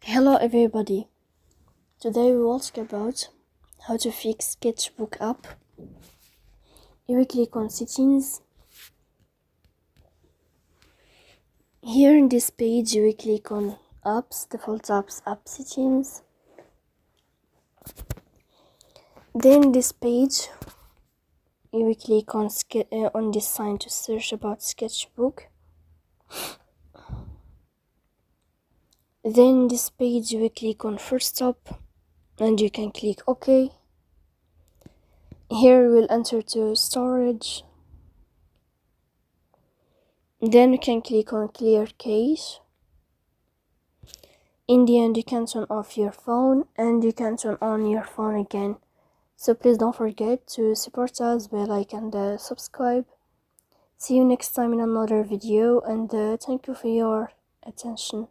Hello everybody. Today we will talk about how to fix Sketchbook app. You will click on settings. Here in this page you will click on apps, default apps, app settings. Then this page you will click on this sign to search about Sketchbook. Then this page you will click on first stop and you can click OK. Here we'll enter to storage. Then you can click on clear cache. In the end you can turn off your phone and you can turn on your phone again. So please don't forget to support us by like and subscribe. See you next time in another video, and thank you for your attention.